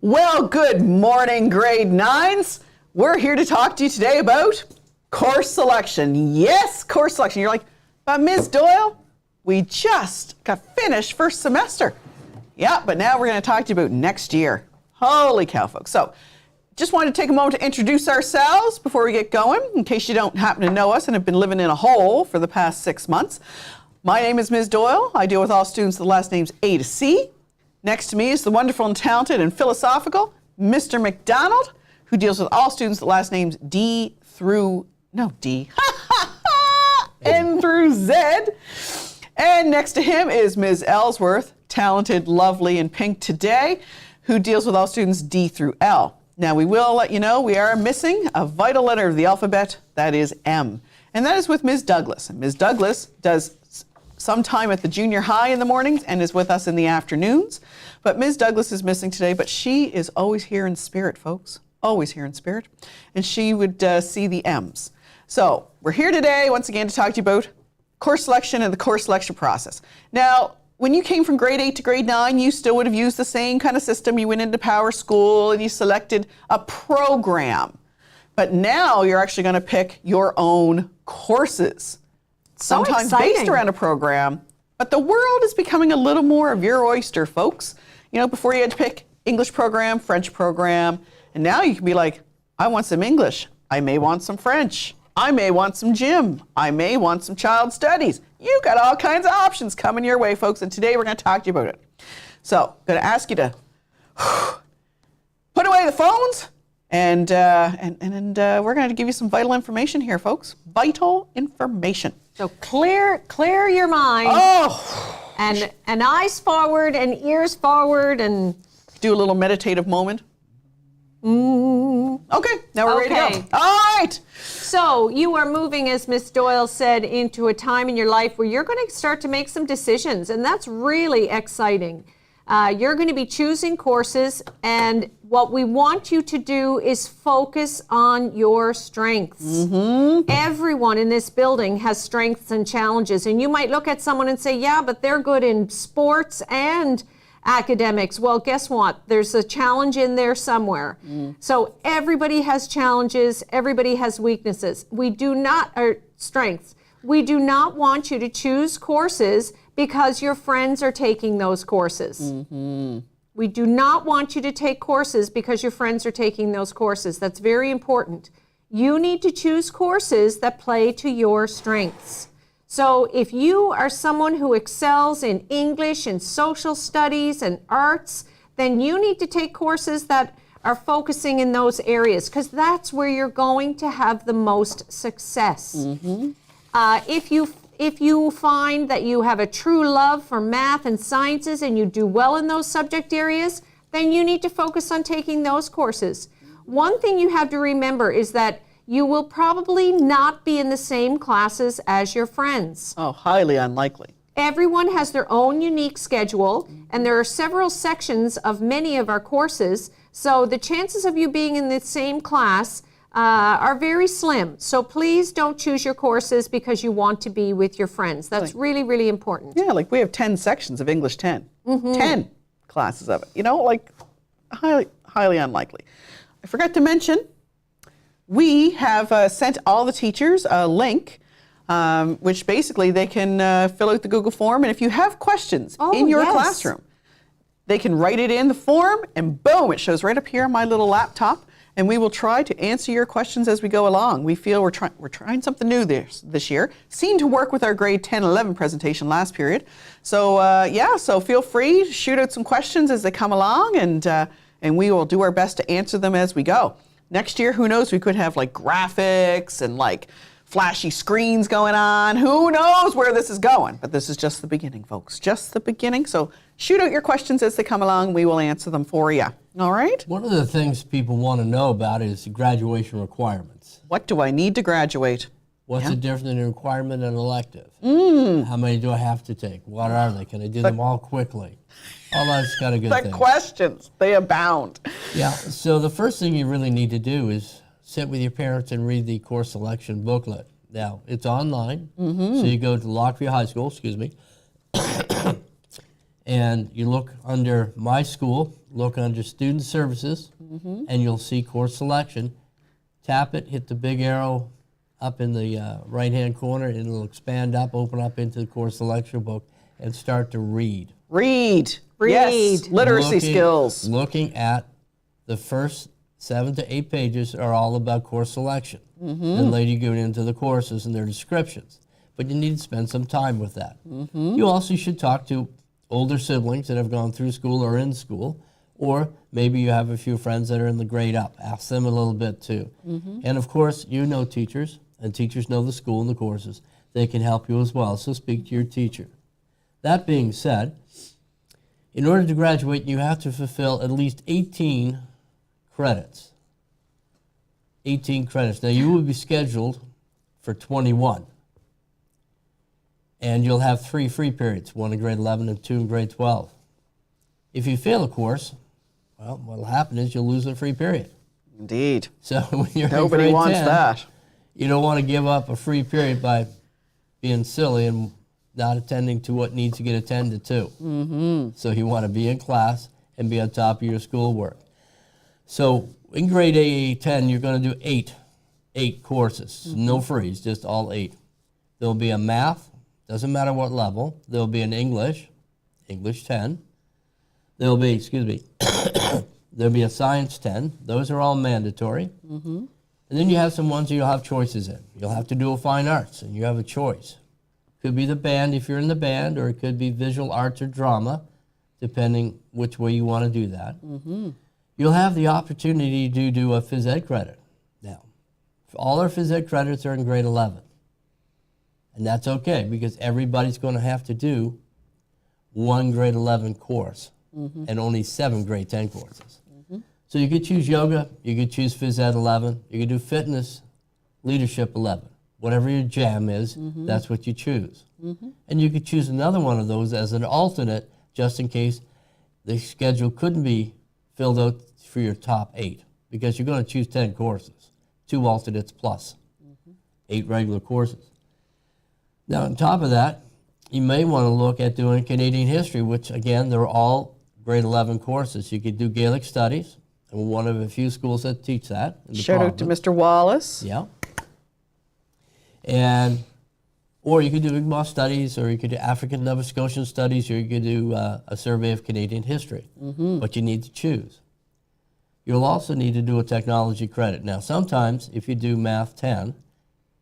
Well, good morning, grade 9s. We're here to talk to you today about course selection. Yes, course selection. You're like, but Ms. Doyle, we just got finished first semester. Yeah, but now we're going to talk to you about next year. Holy cow, folks. So, just wanted to take a moment to introduce ourselves before we get going, in case you don't happen to know us and have been living in a hole for the past 6 months. My name is Ms. Doyle. I deal with all students with the last names A to C. Next to me is the wonderful and talented and philosophical Mr. McDonald, who deals with all students with the last names N through Z. And next to him is Ms. Ellsworth, talented, lovely, and pink today, who deals with all students D through L. Now, we will let you know we are missing a vital letter of the alphabet, that is M. And that is with Ms. Douglas. And Ms. Douglas does some time at the junior high in the mornings and is with us in the afternoons. But Ms. Douglas is missing today, but she is always here in spirit, folks. Always here in spirit. And she would see the M's. So we're here today, once again, to talk to you about course selection and the course selection process. Now, when you came from grade 8 to grade 9, you still would have used the same kind of system. You went into Power School and you selected a program. But now you're actually going to pick your own courses. Sometimes based around a program, but the world is becoming a little more of your oyster, folks. You know, before you had to pick English program, French program, and now you can be like, I want some English. I may want some French. I may want some gym. I may want some child studies. You've got all kinds of options coming your way, folks, and today we're going to talk to you about it. So, I'm going to ask you to put away the phones, and we're going to give you some vital information here, folks. Vital information. So clear your mind. Oh! And eyes forward and ears forward and... Do a little meditative moment. Okay, now we're ready to go. All right! So you are moving, as Miss Doyle said, into a time in your life where you're going to start to make some decisions, and that's really exciting. You're going to be choosing courses, and what we want you to do is focus on your strengths. Mm-hmm. Everyone in this building has strengths and challenges, and you might look at someone and say, yeah, but they're good in sports and academics. Well, guess what? There's a challenge in there somewhere. So everybody has challenges, everybody has weaknesses. Strengths. We do not want you to choose courses because your friends are taking those courses. Mm-hmm. We do not want you to take courses because your friends are taking those courses. That's very important. You need to choose courses that play to your strengths. So if you are someone who excels in English and social studies and arts, then you need to take courses that are focusing in those areas because that's where you're going to have the most success. Mm-hmm. If you find that you have a true love for math and sciences and you do well in those subject areas, then you need to focus on taking those courses. One thing you have to remember is that you will probably not be in the same classes as your friends. Oh, highly unlikely. Everyone has their own unique schedule, and there are several sections of many of our courses, so the chances of you being in the same class are very slim. So please don't choose your courses because you want to be with your friends. That's really, really important. Yeah, like we have 10 sections of English 10. Mm-hmm. 10 classes of it. You know, like highly unlikely. I forgot to mention, we have sent all the teachers a link, which basically they can fill out the Google form. And if you have questions in your classroom, they can write it in the form and boom, it shows right up here on my little laptop. And we will try to answer your questions as we go along. We feel we're trying something new this year. Seemed to work with our grade 10, 11 presentation last period. So so feel free to shoot out some questions as they come along, and we will do our best to answer them as we go. Next year, who knows? We could have like graphics and like flashy screens going on. Who knows where this is going? But this is just the beginning, folks. Just the beginning. So shoot out your questions as they come along. We will answer them for you. All right? One of the things people want to know about is graduation requirements. What do I need to graduate? What's the difference in a requirement and elective? How many do I have to take? What are they? Can I do them all quickly? All that's got a good thing. The questions, they abound. Yeah, so the first thing you really need to do is sit with your parents and read the course selection booklet. Now, it's online, so you go to Lockview High School, And you look under My School, look under Student Services, and you'll see Course Selection. Tap it, hit the big arrow up in the right-hand corner, and it'll expand up, open up into the Course Selection book, and start to read. Read. Yes. Literacy skills. Looking at the first 7 to 8 pages are all about course selection. Then later you go into the courses and their descriptions. But you need to spend some time with that. You also should talk to older siblings that have gone through school or in school, or maybe you have a few friends that are in the grade up. Ask them a little bit too. And of course, you know teachers, and teachers know the school and the courses. They can help you as well, so speak to your teacher. That being said, in order to graduate, you have to fulfill at least 18 credits. 18 credits. Now, you will be scheduled for 21. And you'll have 3 free periods, 1 in grade 11 and 2 in grade 12. If you fail a course, well, what'll happen is you'll lose a free period. Indeed. So when you're Nobody in grade wants 10, that. you don't want to give up a free period by being silly and not attending to what needs to get attended to. So you want to be in class and be on top of your schoolwork. So in grade 10, you're going to do 8 courses. No frees, just all 8. There'll be a math, doesn't matter what level. There'll be an English 10. There'll be, there'll be a science 10. Those are all mandatory. And then you have some ones that you'll have choices in. You'll have to do a fine arts, and you have a choice. Could be the band if you're in the band, or it could be visual arts or drama, depending which way you want to do that. You'll have the opportunity to do a phys ed credit. Now, all our phys ed credits are in grade 11. And that's okay, because everybody's going to have to do 1 grade 11 course and only 7 grade 10 courses. So you could choose yoga, you could choose phys ed 11, you could do fitness, leadership 11. Whatever your jam is, that's what you choose. And you could choose another one of those as an alternate, just in case the schedule couldn't be filled out for your top 8, because you're going to choose 10 courses, 2 alternates plus 8 regular courses. Now, on top of that, you may want to look at doing Canadian history, which, again, they're all grade 11 courses. You could do Gaelic studies, and we're one of a few schools that teach that. Shout out to Mr. Wallace. Yeah. And, or you could do Mi'kmaq studies, or you could do African Nova Scotian studies, or you could do a survey of Canadian history. But you need to choose. You'll also need to do a technology credit. Now, sometimes if you do Math 10,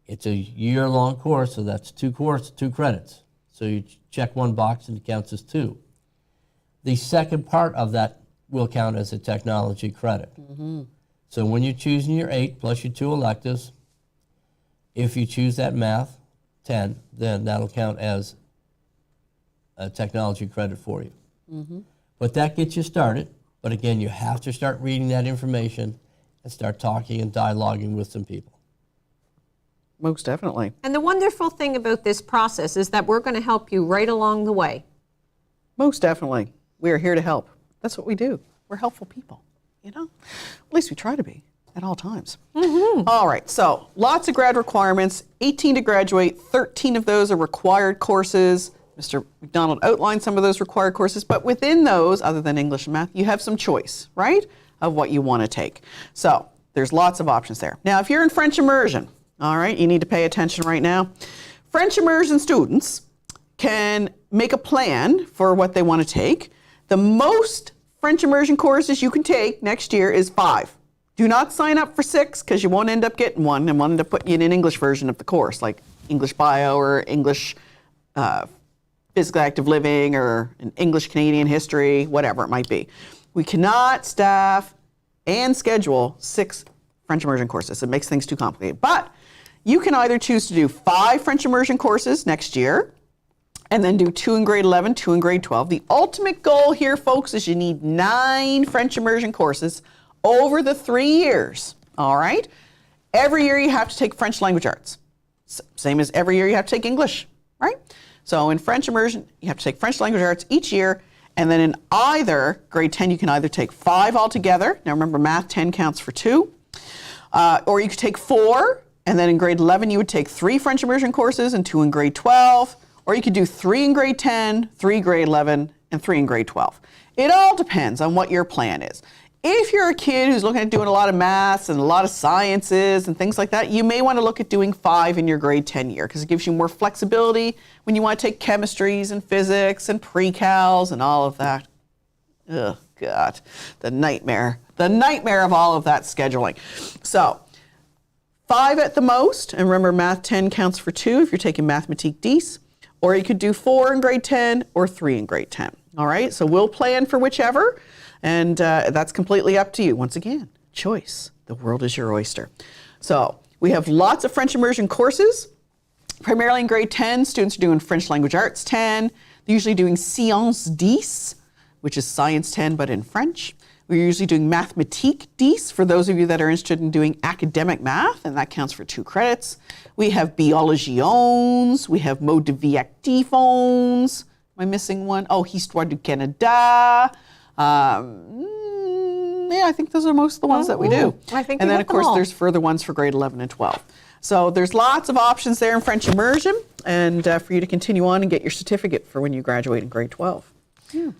it's a year-long course, so that's 2 credits. So you check 1 box and it counts as 2. The second part of that will count as a technology credit. So when you're choosing your 8 plus your 2 electives, if you choose that Math 10, then that'll count as a technology credit for you. But that gets you started. But again, you have to start reading that information and start talking and dialoguing with some people. Most definitely. And the wonderful thing about this process is that we're going to help you right along the way. Most definitely. We are here to help. That's what we do. We're helpful people, you know? At least we try to be at all times. All right, so lots of grad requirements, 18 to graduate, 13 of those are required courses. Mr. McDonald outlined some of those required courses, but within those, other than English and math, you have some choice, right, of what you want to take. So there's lots of options there. Now, if you're in French immersion, all right, you need to pay attention right now. French immersion students can make a plan for what they want to take. The most French immersion courses you can take next year is 5. Do not sign up for 6, because you won't end up getting one, and we'll end up putting you in an English version of the course, like English Bio or English Physical Active Living or an English Canadian History, whatever it might be. We cannot staff and schedule 6 French immersion courses. It makes things too complicated. But you can either choose to do 5 French immersion courses next year, and then do 2 in grade 11, 2 in grade 12. The ultimate goal here, folks, is you need 9 French immersion courses over the 3 years, all right? Every year you have to take French language arts. Same as every year you have to take English, right? So in French immersion, you have to take French language arts each year, and then in either grade 10, you can either take 5 altogether. Now remember, Math 10 counts for 2. Or you could take 4, and then in grade 11, you would take 3 French immersion courses and 2 in grade 12. Or you could do 3 in grade 10, 3 grade 11, and 3 in grade 12. It all depends on what your plan is. If you're a kid who's looking at doing a lot of maths and a lot of sciences and things like that, you may want to look at doing 5 in your grade 10 year because it gives you more flexibility when you want to take chemistries and physics and pre-cals and all of that. Ugh, God, the nightmare of all of that scheduling. So 5 at the most, and remember Math 10 counts for 2 if you're taking Mathematique 10, or you could do 4 in grade 10 or 3 in grade 10. All right, so we'll plan for whichever, and that's completely up to you. Once again, choice. The world is your oyster. So we have lots of French immersion courses. Primarily in grade 10, students are doing French language arts 10. They're usually doing Sciences 10, which is science 10, but in French. We're usually doing Mathematique 10 for those of you that are interested in doing academic math, and that counts for 2 credits. We have Biologie 11. We have Mode de vie actif 11. Am I missing one? Oh, Histoire du Canada. Yeah, I think those are most of the ones that we do. I think and you then, hit of course, them all. there's further ones for grade 11 and 12. So there's lots of options there in French immersion, and for you to continue on and get your certificate for when you graduate in grade 12.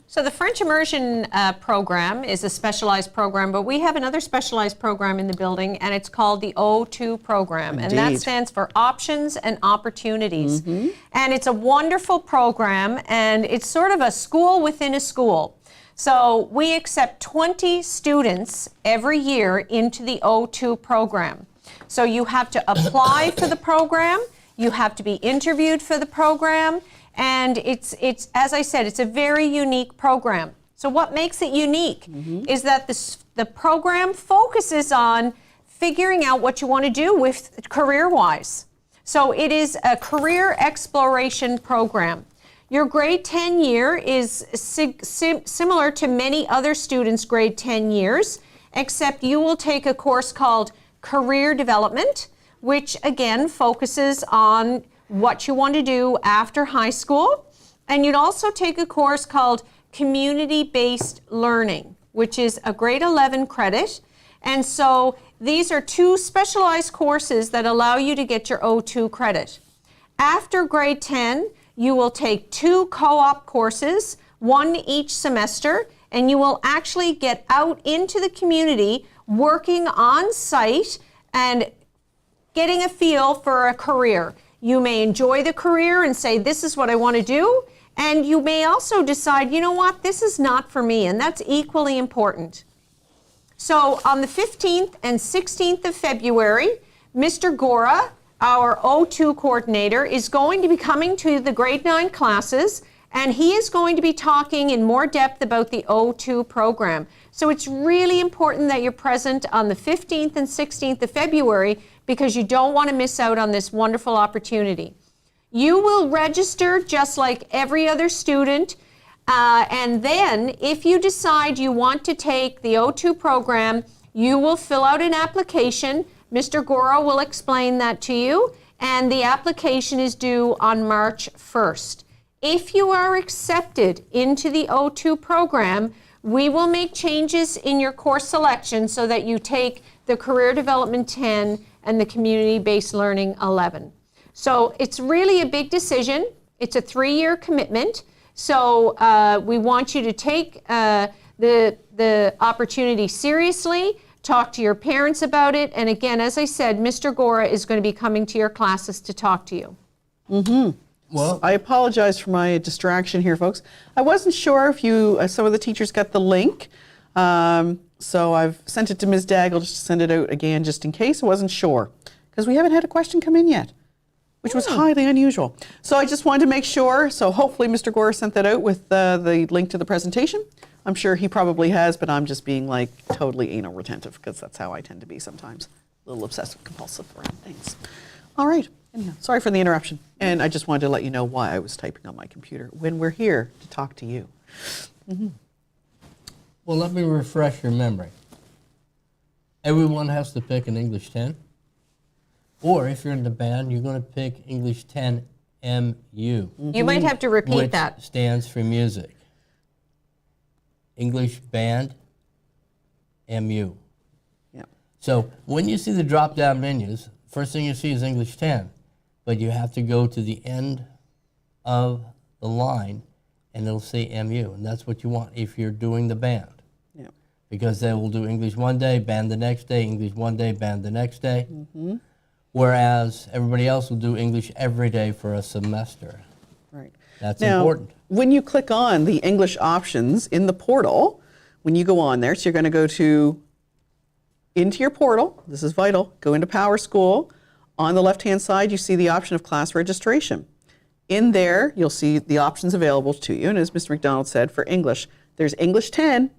So the French immersion program is a specialized program, but we have another specialized program in the building, and it's called the O2 program. And that Indeed. stands for Options and Opportunities. And it's a wonderful program, and it's sort of a school within a school. So we accept 20 students every year into the O2 program. So you have to apply for the program, you have to be interviewed for the program, and it's as I said, it's a very unique program. So what makes it unique is that the program focuses on figuring out what you want to do with career-wise. So it is a career exploration program. Your grade 10 year is similar to many other students' grade 10 years, except you will take a course called Career Development, which again focuses on what you want to do after high school. And you'd also take a course called Community-Based Learning, which is a grade 11 credit. And so these are 2 specialized courses that allow you to get your O2 credit. After grade 10, you will take 2 co-op courses, 1 each semester, and you will actually get out into the community working on site and getting a feel for a career. You may enjoy the career and say, this is what I want to do. And you may also decide, you know what, this is not for me, and that's equally important. So on the 15th and 16th of February, Mr. Gora, our O2 coordinator, is going to be coming to the grade 9 classes, and he is going to be talking in more depth about the O2 program. So it's really important that you're present on the 15th and 16th of February because you don't want to miss out on this wonderful opportunity. You will register just like every other student, and then if you decide you want to take the O2 program, you will fill out an application. Mr. Goro will explain that to you, and the application is due on March 1st. If you are accepted into the O2 program, we will make changes in your course selection so that you take the Career Development 10 and the Community-Based Learning 11. So it's really a big decision. It's a 3-year commitment. So we want you to take the opportunity seriously, talk to your parents about it, and again, as I said, Mr. Gora is going to be coming to your classes to talk to you. Well, I apologize for my distraction here, folks. I wasn't sure if you, some of the teachers got the link. So I've sent it to Ms. Daggle just to send it out again just in case. I wasn't sure because we haven't had a question come in yet, which was highly unusual. So I just wanted to make sure. So hopefully Mr. Gore sent that out with the link to the presentation. I'm sure he probably has, but I'm just being like totally anal retentive because that's how I tend to be sometimes. A little obsessive compulsive around things. All right. Anyhow, sorry for the interruption. And I just wanted to let you know why I was typing on my computer when we're here to talk to you. Well, let me refresh your memory. Everyone has to pick an English 10. Or if you're in the band, you're going to pick English 10 MU. You might have to repeat which that. stands for music. English band, MU. Yep. So when you see the drop-down menus, first thing you see is English 10, but you have to go to the end of the line and it'll say MU, and that's what you want if you're doing the band. Yeah. Because they will do English one day, band the next day, English one day, band the next day. Whereas everybody else will do English every day for a semester. Right. That's Now, important. when you click on the English options in the portal, when you go on there, so you're going to go into your portal. This is vital. Go into Power School. On the left-hand side, you see the option of class registration. In there, you'll see the options available to you. And as Mr. McDonald said, for English, there's English 10.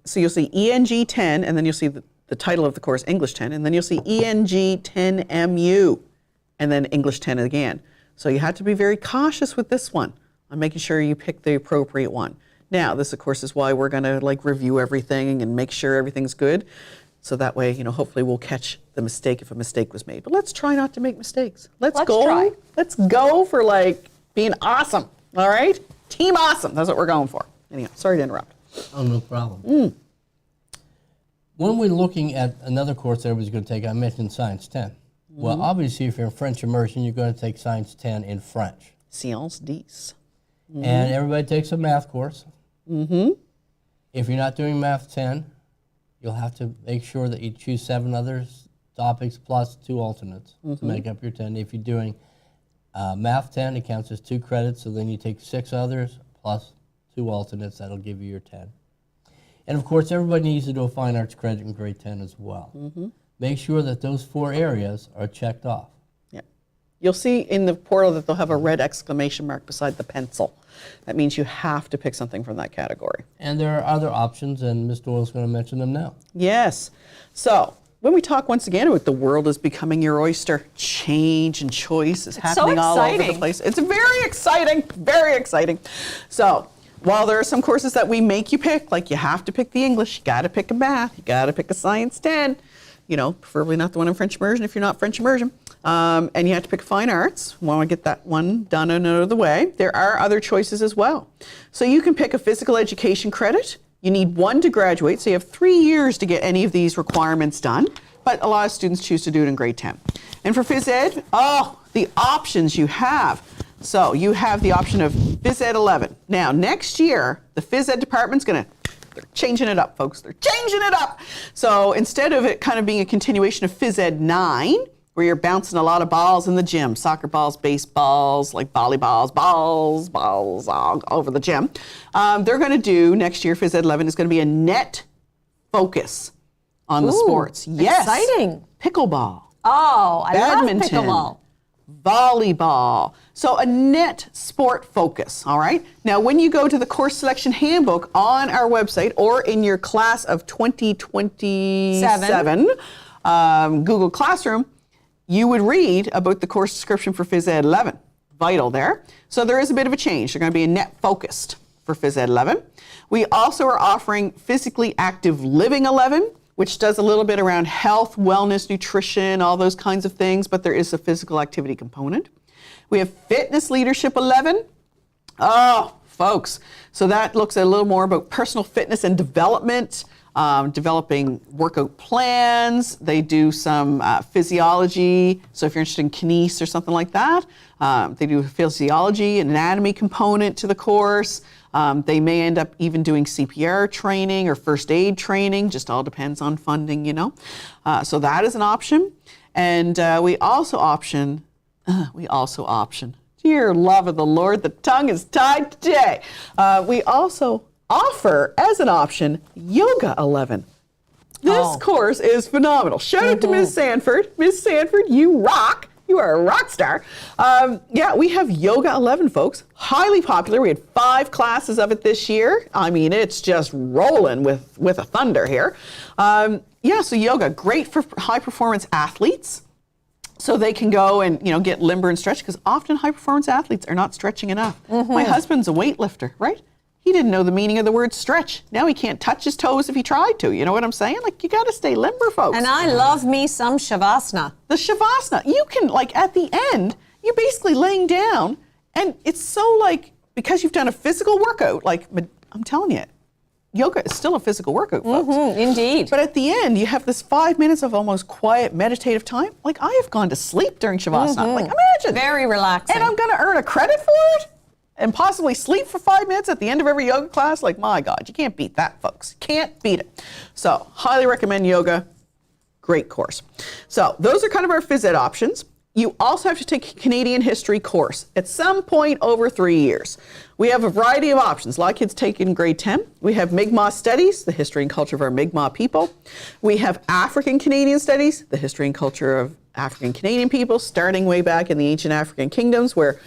So you'll see ENG 10, and then you'll see the title of the course, English 10, and then you'll see ENG 10 MU, and then English 10 again. So you have to be very cautious with this one on making sure you pick the appropriate one. Now, this, of course, is why we're going to review everything and make sure everything's good. So that way, hopefully we'll catch the mistake if a mistake was made. But let's try not to make mistakes. Let's go. try. Let's go for being awesome. All right? Team awesome. That's what we're going for. Anyhow, sorry to interrupt. Oh, no problem. When we're looking at another course that everybody's going to take, I mentioned Science 10. Well, obviously, if you're in French immersion, you're going to take Science 10 in French. Science 10. And everybody takes a math course. If you're not doing Math 10, you'll have to make sure that you choose 7 other topics plus 2 alternates to make up your 10. If you're doing Math 10, it counts as 2 credits, so then you take 6 others plus 2 alternates. That'll give you your 10. And of course, everybody needs to do a fine arts credit in grade 10 as well. Make sure that those 4 areas are checked off. Yeah. You'll see in the portal that they'll have a red exclamation mark beside the pencil. That means you have to pick something from that category. And there are other options, and Ms. Doyle's going to mention them now. Yes. So when we talk once again about the world is becoming your oyster, change and choice is happening all over the place. It's very exciting, very exciting. So while there are some courses that we make you pick, like you have to pick the English, you got to pick a math, you got to pick a Science 10, preferably not the one in French immersion if you're not French immersion. And you have to pick fine arts. We want to get that one done and out of the way. There are other choices as well. So you can pick a physical education credit. You need 1 to graduate, so you have 3 years to get any of these requirements done. But a lot of students choose to do it in grade 10. And for phys ed, the options you have. So you have the option of phys ed 11. Now, next year, the phys ed department's they're changing it up, folks. They're changing it up. So instead of it kind of being a continuation of phys ed 9, where you're bouncing a lot of balls in the gym, soccer balls, baseballs, volleyballs, balls all over the gym. They're going to do, next year, phys ed 11 is going to be a net focus on the sports. Yes. Exciting. Pickleball. Oh, I Badminton. love pickleball. Volleyball. So a net sport focus, all right? Now, when you go to the course selection handbook on our website or in your class of 2027 Google Classroom, you would read about the course description for Phys Ed 11. Vital there. So there is a bit of a change. They're going to be a net focused for Phys Ed 11. We also are offering Physically Active Living 11, which does a little bit around health, wellness, nutrition, all those kinds of things, but there is a physical activity component. We have Fitness Leadership 11. Oh, folks. So that looks a little more about personal fitness and development, developing workout plans. They do some physiology. So if you're interested in kinese or something like that, they do a physiology and anatomy component to the course. They may end up even doing CPR training or first aid training, just all depends on funding, So that is an option. And we also option, dear love of the Lord, the tongue is tied today. We also offer as an option Yoga 11. This course is phenomenal. Shout out to Ms. Sanford. Ms. Sanford, you rock. You are a rock star. Yeah, we have Yoga 11, folks. Highly popular. We had 5 classes of it this year. I mean, it's just rolling with a thunder here. Yeah, so yoga, great for high performance athletes. So they can go and get limber and stretch, because often high performance athletes are not stretching enough. My husband's a weightlifter, right? He didn't know the meaning of the word stretch. Now he can't touch his toes if he tried to. You know what I'm saying? You got to stay limber, folks. And I love me some Shavasana. The Shavasana, you can, at the end, you're basically laying down, and it's so because you've done a physical workout, I'm telling you, yoga is still a physical workout, folks. Indeed. But at the end, you have this 5 minutes of almost quiet, meditative time. I have gone to sleep during Shavasana. Imagine. Very relaxing. And I'm going to earn a credit for it? and possibly sleep for 5 minutes at the end of every yoga class. Like, my God, you can't beat that, folks. Can't beat it. So, highly recommend yoga. Great course. So, those are kind of our phys ed options. You also have to take a Canadian history course at some point over 3 years. We have a variety of options. A lot of kids take it in grade 10. We have Mi'kmaq Studies, the history and culture of our Mi'kmaq people. We have African Canadian Studies, the history and culture of African Canadian people, starting way back in the ancient African kingdoms where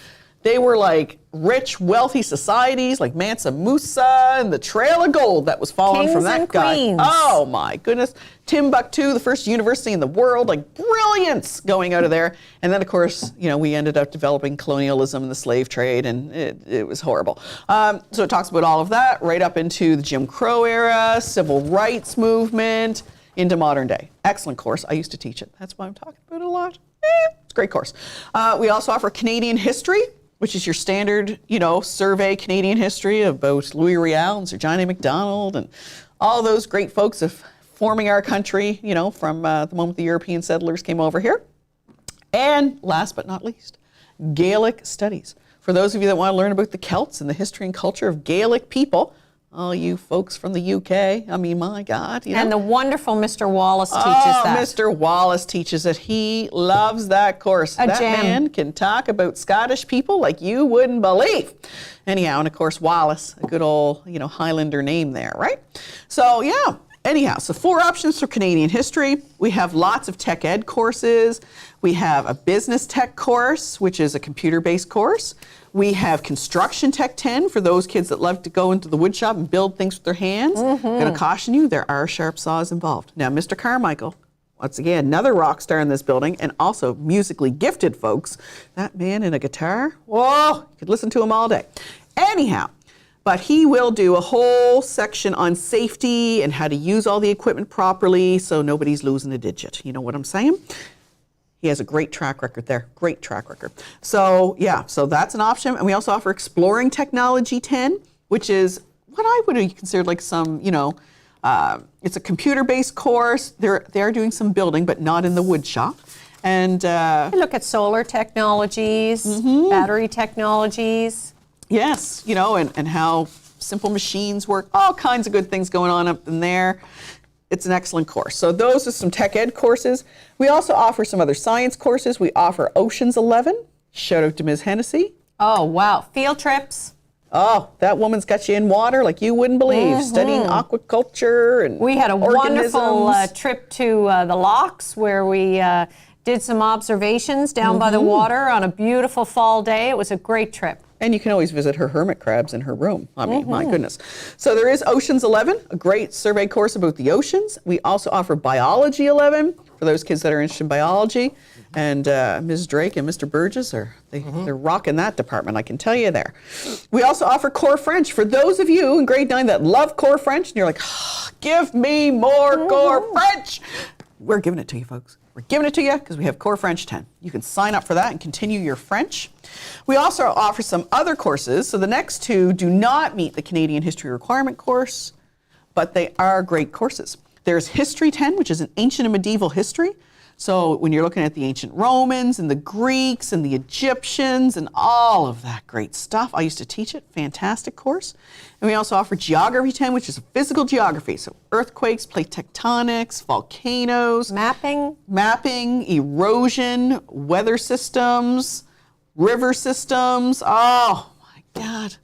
they were like rich, wealthy societies like Mansa Musa and the Trail of Gold that was falling from that guy. Queens. Oh my goodness. Timbuktu, the first university in the world, like brilliance going out of there. And then of course, you know, we ended up developing colonialism and the slave trade, and it was horrible. So it talks about all of that right up into the Jim Crow era, civil rights movement, into modern day. Excellent course. I used to teach it. That's why I'm talking about it a lot. It's a great course. We also offer Canadian history, which is your standard, you know, survey Canadian history of both Louis Riel and Sir John A. Macdonald and all those great folks of forming our country, you know, from the moment the European settlers came over here. And last but not least, Gaelic studies. For those of you that want to learn about the Celts and the history and culture of Gaelic people, all you folks from the UK, I mean, my God. You know? And the wonderful Mr. Wallace teaches that. Mr. Wallace teaches it. He loves that course. A that gem. man can talk about Scottish people like you wouldn't believe. Anyhow, and of course, Wallace, a good old, you know, Highlander name there, right? So, yeah. Anyhow, so 4 options for Canadian history. We have lots of tech ed courses. We have a business tech course, which is a computer-based course. We have construction tech 10 for those kids that love to go into the wood shop and build things with their hands. I'm going to caution you, there are sharp saws involved. Now, Mr. Carmichael, once again, another rock star in this building, and also musically gifted folks. That man in a guitar, whoa, you could listen to him all day. Anyhow, but he will do a whole section on safety and how to use all the equipment properly so nobody's losing a digit. You know what I'm saying? He has a great track record there, great track record. So yeah, so that's an option. And we also offer Exploring Technology 10, which is what I would consider like some, you know, it's a computer-based course. They are doing some building, but not in the wood shop. And We look at solar technologies, battery technologies. yes, you know, and how simple machines work, all kinds of good things going on up in there. It's an excellent course. So those are some tech ed courses. We also offer some other science courses. We offer Oceans 11. Shout out to Ms. Hennessy. Oh, wow. Field trips. Oh, that woman's got you in water like you wouldn't believe, studying aquaculture and We had a wonderful organisms. trip to the locks where we did some observations down by the water on a beautiful fall day. It was a great trip. And you can always visit her hermit crabs in her room. I mean, my goodness. So there is Oceans 11, a great survey course about the oceans. We also offer Biology 11 for those kids that are interested in biology. And Ms. Drake and Mr. Burgess, they're rocking that department, I can tell you there. We also offer Core French. For those of you in grade 9 that love Core French, and you're like, give me more Core French. We're giving it to you, folks. We're giving it to you because we have Core French 10. You can sign up for that and continue your French. We also offer some other courses. So the next 2 do not meet the Canadian History Requirement course, but they are great courses. There's History 10, which is an ancient and medieval history. So when you're looking at the ancient Romans and the Greeks and the Egyptians and all of that great stuff, I used to teach it. Fantastic course. And we also offer Geography 10, which is physical geography. So earthquakes, plate tectonics, volcanoes, mapping, erosion, weather systems, river systems. Oh my God.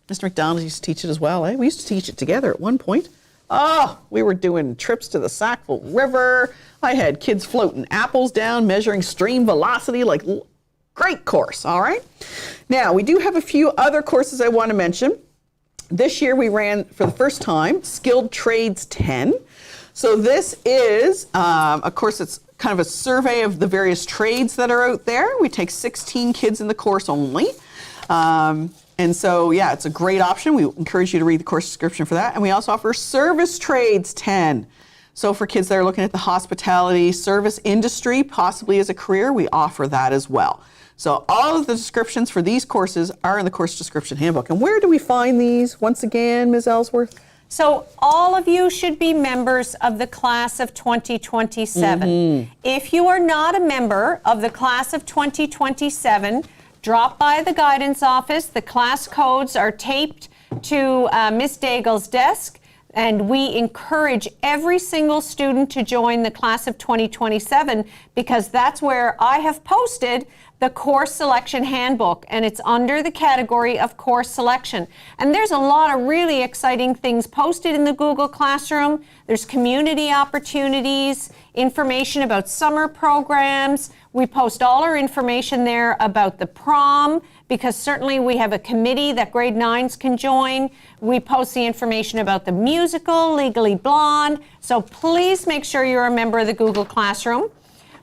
Mr. McDonald used to teach it as well. We used to teach it together at one point. Oh, we were doing trips to the Sackville River. I had kids floating apples down, measuring stream velocity, like great course, all right? Now, we do have a few other courses I want to mention. This year we ran, for the first time, Skilled Trades 10. So this is, of course, it's kind of a survey of the various trades that are out there. We take 16 kids in the course only. And so, yeah, it's a great option. We encourage you to read the course description for that. And we also offer Service Trades 10. So for kids that are looking at the hospitality service industry, possibly as a career, we offer that as well. So all of the descriptions for these courses are in the course description handbook. And where do we find these once again, Ms. Ellsworth? So all of you should be members of the class of 2027. If you are not a member of the class of 2027, drop by the guidance office. The class codes are taped to Miss Daigle's desk, and we encourage every single student to join the class of 2027 because that's where I have posted the course selection handbook, and it's under the category of course selection. And there's a lot of really exciting things posted in the Google Classroom. There's community opportunities, information about summer programs. We post all our information there about the prom, because certainly we have a committee that grade 9s can join. We post the information about the musical, Legally Blonde. So please make sure you're a member of the Google Classroom.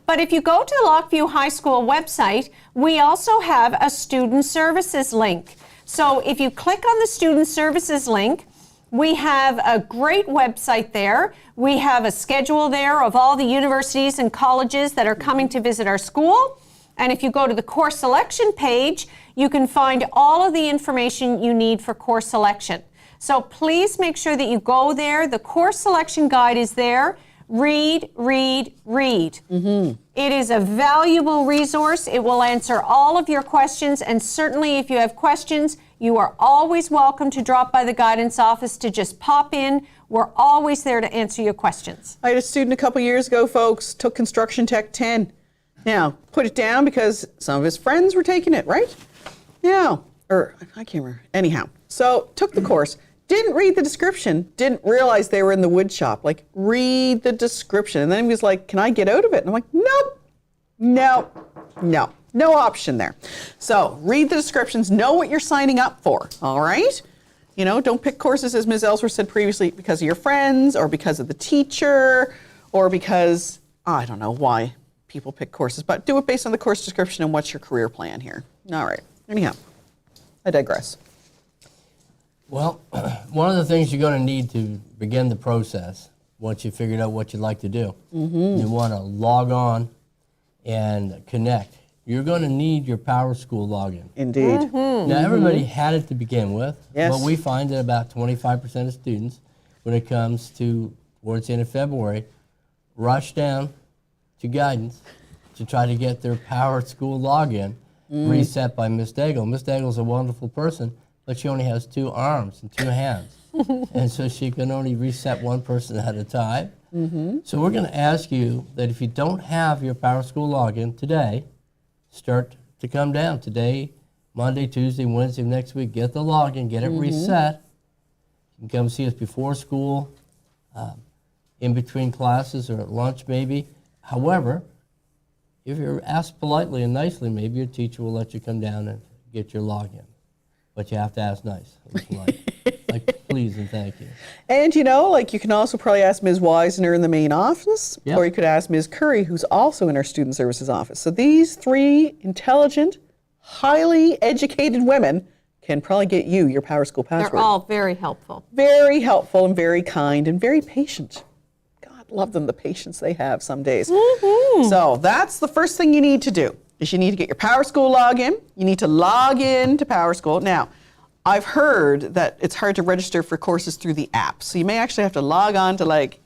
But if you go to the Lockview High School website, we also have a Student Services link. So if you click on the Student Services link, we have a great website there. We have a schedule there of all the universities and colleges that are coming to visit our school. And if you go to the course selection page, you can find all of the information you need for course selection. So please make sure that you go there. The course selection guide is there. Read, read, read. Mm-hmm. It is a valuable resource. It will answer all of your questions. And certainly if you have questions, you are always welcome to drop by the guidance office to just pop in. We're always there to answer your questions. I had a student a couple years ago, folks, took Construction Tech 10. Now, put it down because some of his friends were taking it, right? Now, or I can't remember. Anyhow, so took the course. Didn't read the description, didn't realize they were in the wood shop. Like, read the description. And then he was like, can I get out of it? And I'm like, nope, no option there. So read the descriptions, know what you're signing up for, all right? You know, don't pick courses, as Ms. Ellsworth said previously, because of your friends or because of the teacher or because, I don't know why people pick courses, but do it based on the course description and what's your career plan here. All right, anyhow, I digress. Well, one of the things you're going to need to begin the process, once you've figured out what you'd like to do, you want to log on and connect. You're going to need your Power School login. Indeed. Now, everybody had it to begin with, Yes. but we find that about 25% of students, when it comes to towards the end of February, rush down to guidance to try to get their Power School login reset by Miss Daigle. Miss Daigle's a wonderful person, but she only has 2 arms and 2 hands. And so she can only reset one person at a time. So we're going to ask you that if you don't have your Power School login today, start to come down today, Monday, Tuesday, Wednesday, next week. Get the login, get it reset. You can come see us before school, in between classes, or at lunch maybe. However, if you're asked politely and nicely, maybe your teacher will let you come down and get your login. But you have to ask nice and polite. Like, please and thank you. And you know, like you can also probably ask Ms. Weisner in the main office, Yep. or you could ask Ms. Curry, who's also in our Student Services office. So these 3 intelligent, highly educated women can probably get you your Power School password. They're all very helpful. Very helpful and very kind and very patient. God love them, the patience they have some days. So that's the first thing you need to do, is you need to get your Power School login. You need to log in to Power School. Now, I've heard that it's hard to register for courses through the app. So you may actually have to log on to like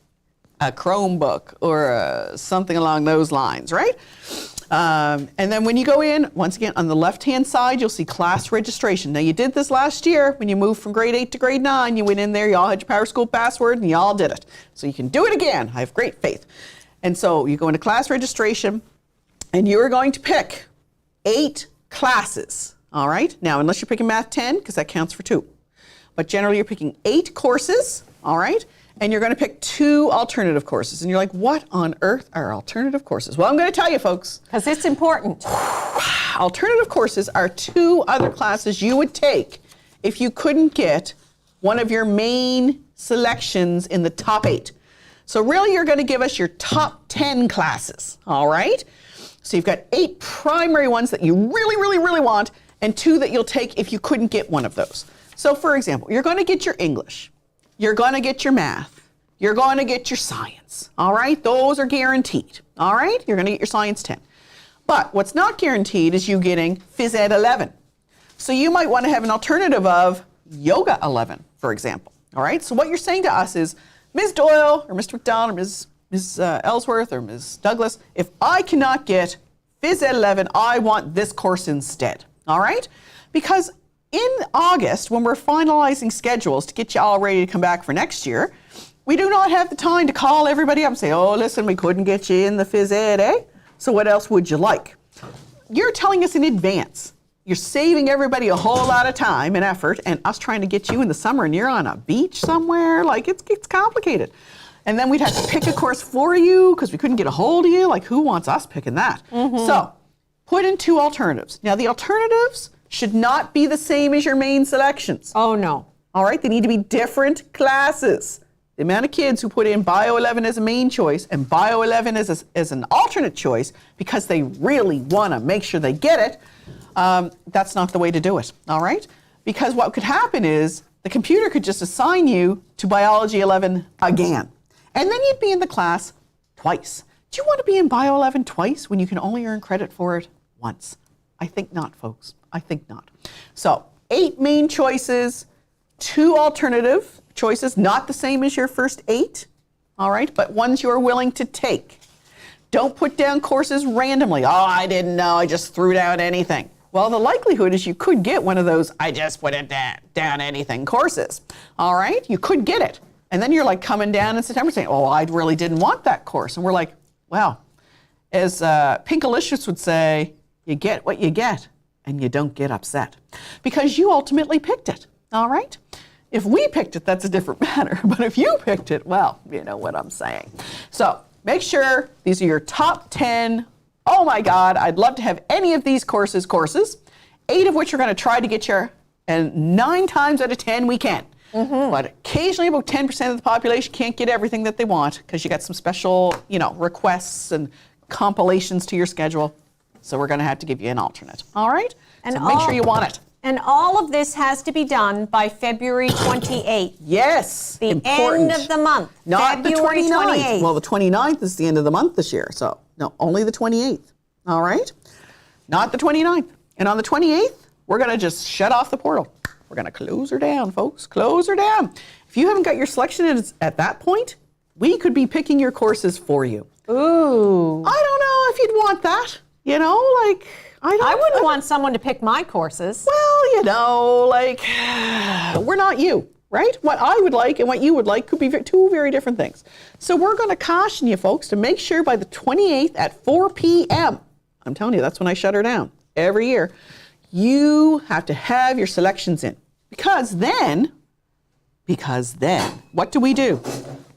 a Chromebook or something along those lines, right? And then when you go in, once again, on the left-hand side, you'll see class registration. Now, you did this last year when you moved from grade 8 to grade 9. You went in there, you all had your Power School password, and you all did it. So you can do it again. I have great faith. And so you go into class registration, and you are going to pick 8 classes, all right? Now, unless you're picking Math 10, because that counts for 2. But generally, you're picking 8 courses, all right? And you're going to pick 2 alternative courses. And you're like, what on earth are alternative courses? Well, I'm going to tell you, folks. Because it's important. Alternative courses are 2 other classes you would take if you couldn't get one of your main selections in the top 8. So really, you're going to give us your top 10 classes, all right? So you've got 8 primary ones that you really, really, really want, and 2 that you'll take if you couldn't get one of those. So for example, you're going to get your English. You're going to get your math. You're going to get your science, all right? Those are guaranteed, all right? You're going to get your science 10. But what's not guaranteed is you getting Phys Ed 11. So you might want to have an alternative of Yoga 11, for example, all right? So what you're saying to us is, Ms. Doyle or Mr. McDonald or Ms. Ellsworth or Ms. Douglas, if I cannot get Phys Ed 11, I want this course instead, all right? Because in August, when we're finalizing schedules to get you all ready to come back for next year, we do not have the time to call everybody up and say, oh, listen, we couldn't get you in the phys ed, eh? So what else would you like? You're telling us in advance. You're saving everybody a whole lot of time and effort, and us trying to get you in the summer and you're on a beach somewhere, like it's complicated. And then we'd have to pick a course for you because we couldn't get a hold of you. Like, who wants us picking that? So put in 2 alternatives. Now, the alternatives should not be the same as your main selections. Oh, no. All right, they need to be different classes. The amount of kids who put in Bio 11 as a main choice and Bio 11 as an alternate choice because they really want to make sure they get it, that's not the way to do it, all right? Because what could happen is the computer could just assign you to Biology 11 again, and then you'd be in the class twice. Do you want to be in Bio 11 twice when you can only earn credit for it once? I think not, folks. I think not. So 8 main choices, 2 alternative choices, not the same as your first 8, all right, but ones you're willing to take. Don't put down courses randomly. Oh, I didn't know, I just threw down anything. Well, the likelihood is you could get one of those, I just put it down anything courses, all right? You could get it. And then you're like coming down in September saying, oh, I really didn't want that course. And we're like, well, as Pinkalicious would say, you get what you get and you don't get upset because you ultimately picked it, all right? If we picked it, that's a different matter. But if you picked it, well, you know what I'm saying. So make sure these are your top 10. Oh my God, I'd love to have any of these courses, 8 of which are going to try to get you, and 9 times out of 10 we can. But occasionally about 10% of the population can't get everything that they want because you got some special, requests and compilations to your schedule. So we're going to have to give you an alternate. All right? And so make sure you want it. And all of this has to be done by February 28th. Yes. The important. end of the month. Not February the 29th. 28th. Well, the 29th is the end of the month this year. So, no, only the 28th. All right? Not the 29th. And on the 28th, we're going to just shut off the portal. We're going to close her down, folks. Close her down. If you haven't got your selection at that point, we could be picking your courses for you. Ooh. I don't know if you'd want that. I wouldn't want someone to pick my courses. Well, we're not you, right? What I would like and what you would like could be 2 very different things. So we're going to caution you folks to make sure by the 28th at 4 p.m., I'm telling you, that's when I shut her down every year, you have to have your selections in. Because then, what do?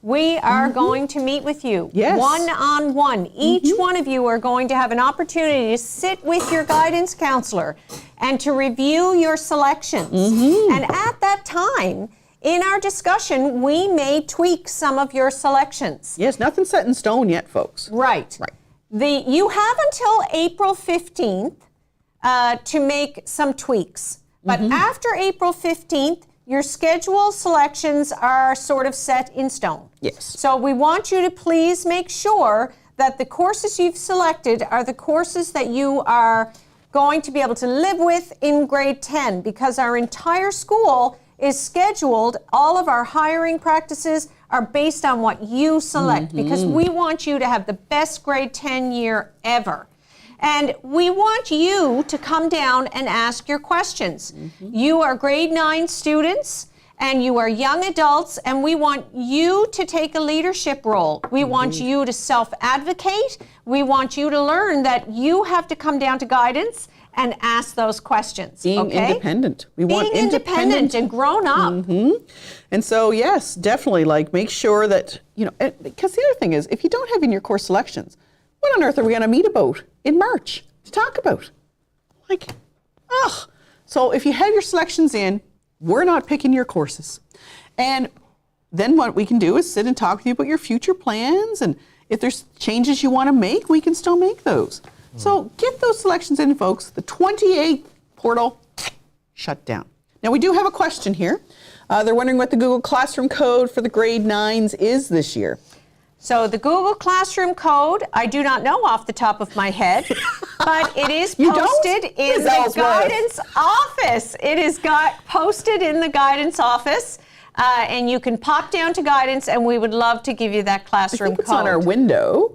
We are going to meet with you one-on-one. Each one of you are going to have an opportunity to sit with your guidance counselor and to review your selections. And at that time, in our discussion, we may tweak some of your selections. Yes, nothing's set in stone yet, folks. Right. You have until April 15th to make some tweaks. But after April 15th, your schedule selections are sort of set in stone. Yes. So we want you to please make sure that the courses you've selected are the courses that you are going to be able to live with in grade 10, because our entire school is scheduled, all of our hiring practices are based on what you select, because we want you to have the best grade 10 year ever. And we want you to come down and ask your questions. You are grade 9 students and you are young adults, and we want you to take a leadership role. We want you to self-advocate. We want you to learn that you have to come down to guidance and ask those questions. Being independent. We want independent and grown up. And so, yes, definitely, make sure that, because the other thing is, if you don't have in your course selections, what on earth are we going to meet about in March to talk about? So if you have your selections in, we're not picking your courses. And then what we can do is sit and talk with you about your future plans. And if there's changes you want to make, we can still make those. So get those selections in, folks. The 28th portal shut down. Now, we do have a question here. They're wondering what the Google Classroom code for the grade 9s is this year. So the Google Classroom code, I do not know off the top of my head, but it is posted in the guidance office. It is posted in the guidance office, and you can pop down to guidance, and we would love to give you that classroom code. It's on our window.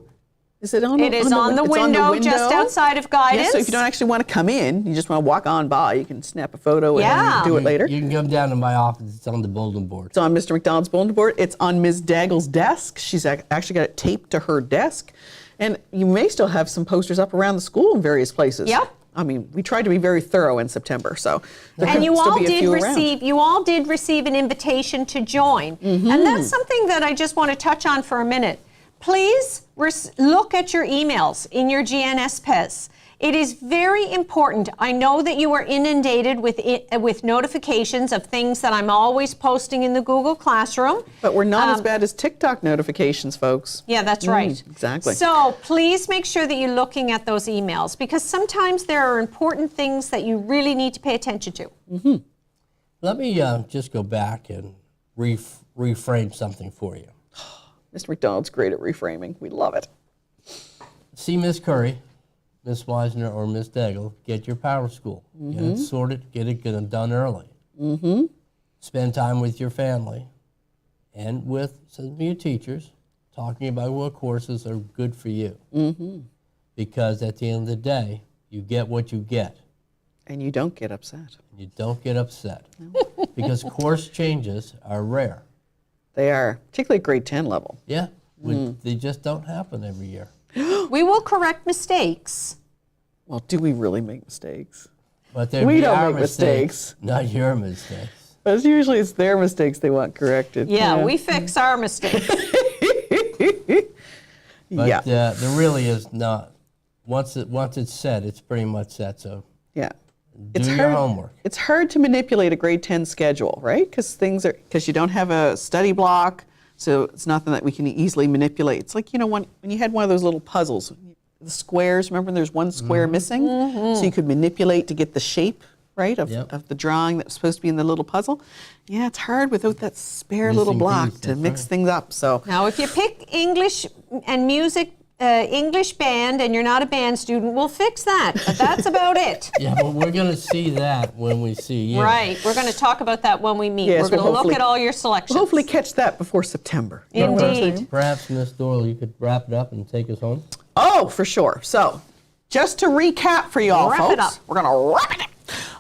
Is it on? It is on the it's window just outside of guidance. Yes, so if you don't actually want to come in, you just want to walk on by, you can snap a photo Yeah. and do it later. You can come down to my office. It's on the bulletin board. It's on Mr. McDonald's bulletin board. It's on Ms. Daggle's desk. She's actually got it taped to her desk. And you may still have some posters up around the school in various places. Yep. I mean, we tried to be very thorough in September, so there And could you still all be a did few around. receive an invitation to join. And that's something that I just want to touch on for a minute. Please look at your emails in your GNSPES. It is very important. I know that you are inundated with notifications of things that I'm always posting in the Google Classroom. But we're not as bad as TikTok notifications, folks. Yeah, that's right. Exactly. So please make sure that you're looking at those emails, because sometimes there are important things that you really need to pay attention to. Let me just go back and reframe something for you. Mr. McDonald's great at reframing. We love it. See Miss Curry, Miss Weisner, or Miss Daigle, get your power school. Get it sorted, get it done early. Spend time with your family and with some of your teachers, talking about what courses are good for you. Because at the end of the day, you get what you get. And you don't get upset. You don't get upset. Because course changes are rare. They are, particularly at grade 10 level. Yeah, they just don't happen every year. We will correct mistakes. Well, do we really make mistakes? But We don't make mistakes. Not your mistakes. But usually it's their mistakes they want corrected. Yeah, we fix our mistakes. But there really is not. Once it's set, it's pretty much set. So Yeah. do your homework. It's hard to manipulate a grade 10 schedule, right? Because you don't have a study block, so it's nothing that we can easily manipulate. It's like, when you had one of those little puzzles, the squares, remember there's one square missing? So you could manipulate to get the shape, right, of the drawing that was supposed to be in the little puzzle. Yeah, it's hard without that spare little Missing block piece, to that's mix right. things up. So Now, if you pick English and music, English band, and you're not a band student, we'll fix that. But that's about it. Yeah, but we're going to see that when we see you. Right. We're going to talk about that when we meet. Yes, We're going to we'll look hopefully- at all your selections. hopefully catch that before September. You know what I'm saying? Indeed. Perhaps, Miss Doyle, you could wrap it up and take us home. Oh, for sure. So, just to recap for you all, Wrap folks, it up. we're going to wrap it up.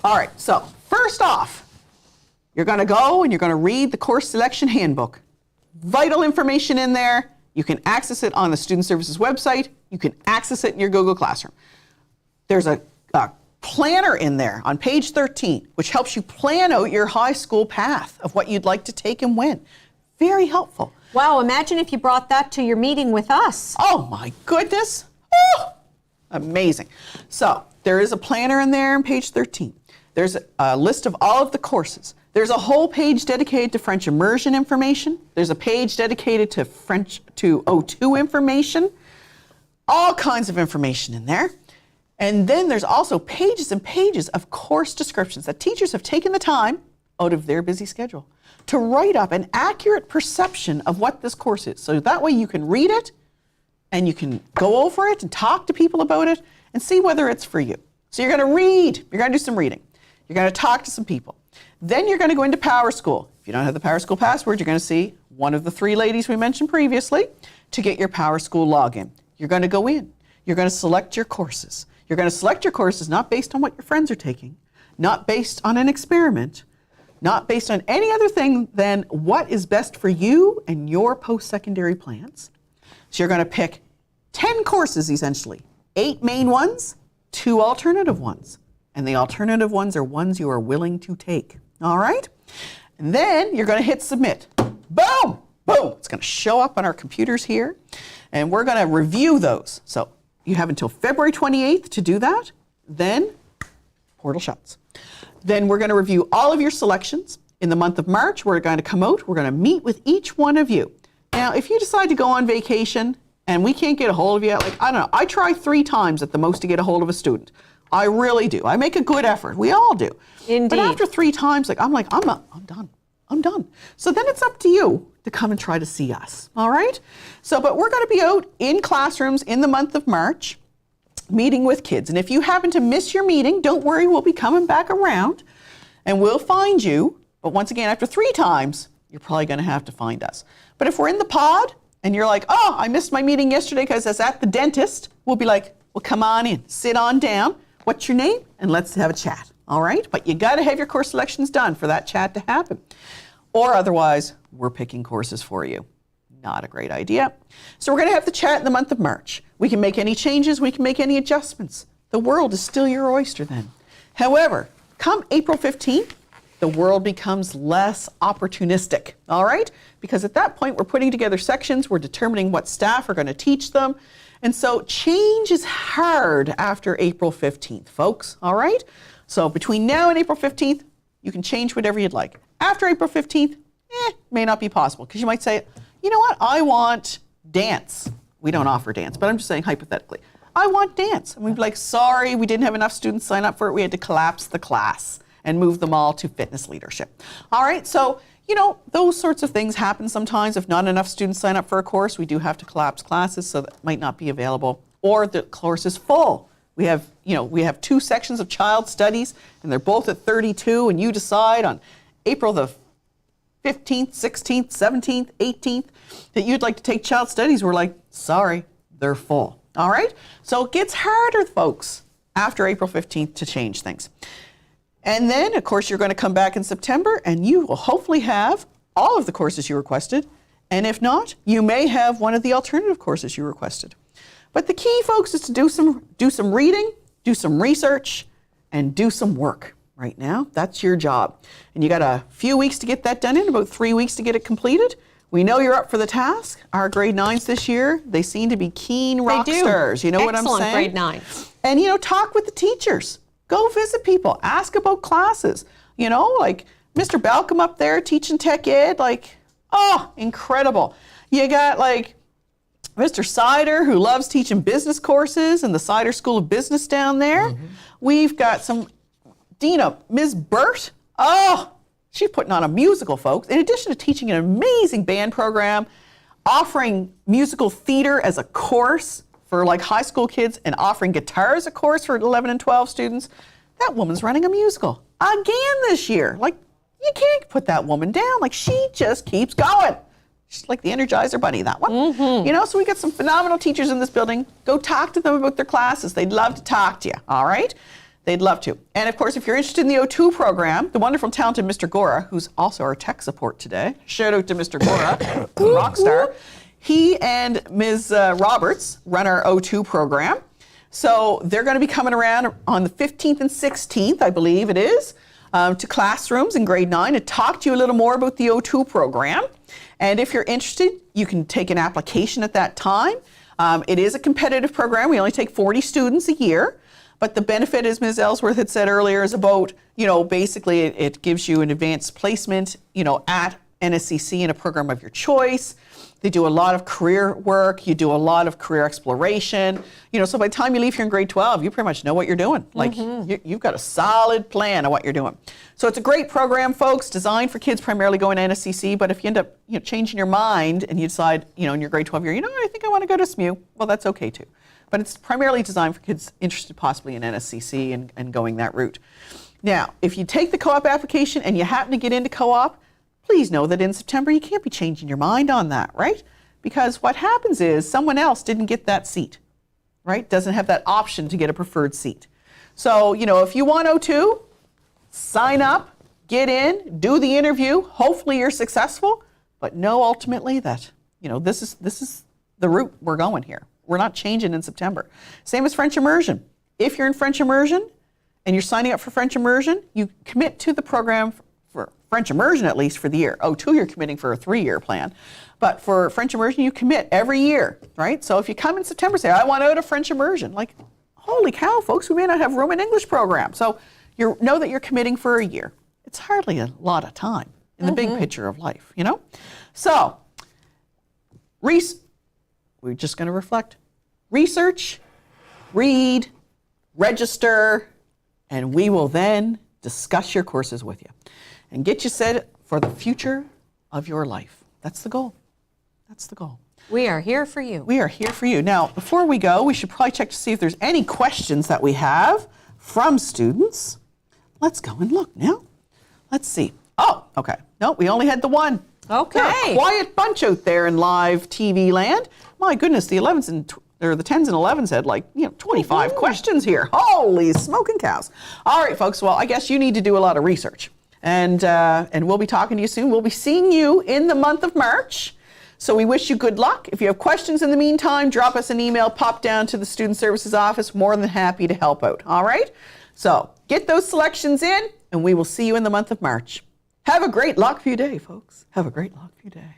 All right. So, first off, you're going to go and you're going to read the course selection handbook. Vital information in there. You can access it on the Student Services website. You can access it in your Google Classroom. There's a planner in there on page 13, which helps you plan out your high school path of what you'd like to take and when. Very helpful. Wow, imagine if you brought that to your meeting with us. Oh my goodness. Oh, amazing. So there is a planner in there on page 13. There's a list of all of the courses. There's a whole page dedicated to French immersion information. There's a page dedicated to French to O2 information. All kinds of information in there. And then there's also pages and pages of course descriptions that teachers have taken the time out of their busy schedule to write up an accurate perception of what this course is. So that way you can read it and you can go over it and talk to people about it and see whether it's for you. So you're going to read, you're going to do some reading. You're going to talk to some people. Then you're going to go into Power School. If you don't have the Power School password, you're going to see one of the three ladies we mentioned previously to get your Power School login. You're going to go in. You're going to select your courses. You're going to select your courses not based on what your friends are taking, not based on an experiment, not based on any other thing than what is best for you and your post-secondary plans. So you're going to pick 10 courses essentially, 8 main ones, 2 alternative ones. And the alternative ones are ones you are willing to take. All right? And then you're going to hit submit. Boom! Boom! It's going to show up on our computers here. And we're going to review those. So you have until February 28th to do that. Then portal shuts. Then we're going to review all of your selections. In the month of March, we're going to come out. We're going to meet with each one of you. Now, if you decide to go on vacation and we can't get a hold of you, like, I don't know, I try 3 times at the most to get a hold of a student. I really do. I make a good effort. We all do. Indeed. But after 3 times, I'm done. I'm done. So then it's up to you to come and try to see us. All right? So, but we're going to be out in classrooms in the month of March, meeting with kids. And if you happen to miss your meeting, don't worry, we'll be coming back around and we'll find you. But once again, after 3 times, you're probably going to have to find us. But if we're in the pod and you're like, oh, I missed my meeting yesterday because I was at the dentist, we'll be like, well, come on in, sit on down. What's your name? And let's have a chat, all right? But you got to have your course selections done for that chat to happen. Or otherwise, we're picking courses for you. Not a great idea. So we're going to have the chat in the month of March. We can make any changes, we can make any adjustments. The world is still your oyster then. However, come April 15th, the world becomes less opportunistic, all right? Because at that point, we're putting together sections, we're determining what staff are going to teach them. And so change is hard after April 15th, folks, all right? So between now and April 15th, you can change whatever you'd like. After April 15th, may not be possible, because you might say, you know what, I want dance. We don't offer dance, but I'm just saying hypothetically. I want dance. And we'd be like, sorry, we didn't have enough students sign up for it. We had to collapse the class and move them all to fitness leadership. All right, so, you know, those sorts of things happen sometimes. If not enough students sign up for a course, we do have to collapse classes, so that might not be available. Or the course is full. We have, you know, we have 2 sections of child studies, and they're both at 32, and you decide on April the 15th, 16th, 17th, 18th, that you'd like to take child studies. We're like, sorry, they're full. All right? So it gets harder, folks, after April 15th to change things. And then, of course, you're going to come back in September, and you will hopefully have all of the courses you requested. And if not, you may have one of the alternative courses you requested. But the key, folks, is to do some reading, do some research, and do some work. Right now, that's your job. And you got a few weeks to get that done in, about 3 weeks to get it completed. We know you're up for the task. Our grade 9s this year, they seem to be keen rock stars. You know what I'm saying? Excellent grade 9s. And, you know, talk with the teachers. Go visit people. Ask about classes. You know, like Mr. Balcom up there teaching tech ed, like, oh, incredible. You got like Mr. Sider, who loves teaching business courses in the Sider School of Business down there. Mm-hmm. We've got some Dina, Ms. Burt, oh, she's putting on a musical, folks. In addition to teaching an amazing band program, offering musical theater as a course for like high school kids and offering guitar as a course for 11 and 12 students, that woman's running a musical again this year. Like, you can't put that woman down. Like, she just keeps going. She's like the Energizer Bunny, that one. Mm-hmm. You know, so we got some phenomenal teachers in this building. Go talk to them about their classes. They'd love to talk to you, all right? They'd love to. And of course, if you're interested in the O2 program, the wonderful, talented Mr. Gora, who's also our tech support today, shout out to Mr. Gora, rock star. He and Ms. Roberts run our O2 program. So they're going to be coming around on the 15th and 16th, I believe it is, to classrooms in grade 9 to talk to you a little more about the O2 program. And if you're interested, you can take an application at that time. It is a competitive program. We only take 40 students a year. But the benefit, as Ms. Ellsworth had said earlier, is about, you know, basically it gives you an advanced placement, you know, at NSCC in a program of your choice. They do a lot of career work. You do a lot of career exploration. You know, so by the time you leave here in grade 12, you pretty much know what you're doing. Like, you've got a solid plan of what you're doing. So it's a great program, folks, designed for kids primarily going to NSCC. But if you end up, you know, changing your mind and you decide, you know, in your grade 12 year, you know, I think I want to go to SMU, well, that's okay too. But it's primarily designed for kids interested possibly in NSCC and going that route. Now, if you take the co-op application and you happen to get into co-op, please know that in September you can't be changing your mind on that, right? Because what happens is someone else didn't get that seat, right? Doesn't have that option to get a preferred seat. So, you know, if you want O2, sign up, get in, do the interview. Hopefully you're successful, but know ultimately that, you know, this is the route we're going here. We're not changing in September. Same as French immersion. If you're in French immersion and you're signing up for French immersion, you commit to the program for French immersion, at least for the year. O2, you're committing for a 3-year plan. But for French immersion, you commit every year, right? So if you come in September, say, I want out of French immersion. Like, holy cow, folks, we may not have room in English program. So you know that you're committing for a year. It's hardly a lot of time in the big picture of life, you know? So, we're just going to reflect. Research, read, register, and we will then discuss your courses with you and get you set for the future of your life. That's the goal. That's the goal. We are here for you. We are here for you. Now, before we go, we should probably check to see if there's any questions that we have from students. Let's go and look now. Let's see. Oh, okay. No, we only had the one. Okay. They're a quiet bunch out there in live TV land. My goodness, the 11s and or the 10s and 11s had 25 questions here. Holy smoking cows. All right, folks. Well, I guess you need to do a lot of research. And we'll be talking to you soon. We'll be seeing you in the month of March. So we wish you good luck. If you have questions in the meantime, drop us an email, pop down to the Student Services office. More than happy to help out. All right? So get those selections in, and we will see you in the month of March. Have a great Lockview day, folks. Have a great Lockview day.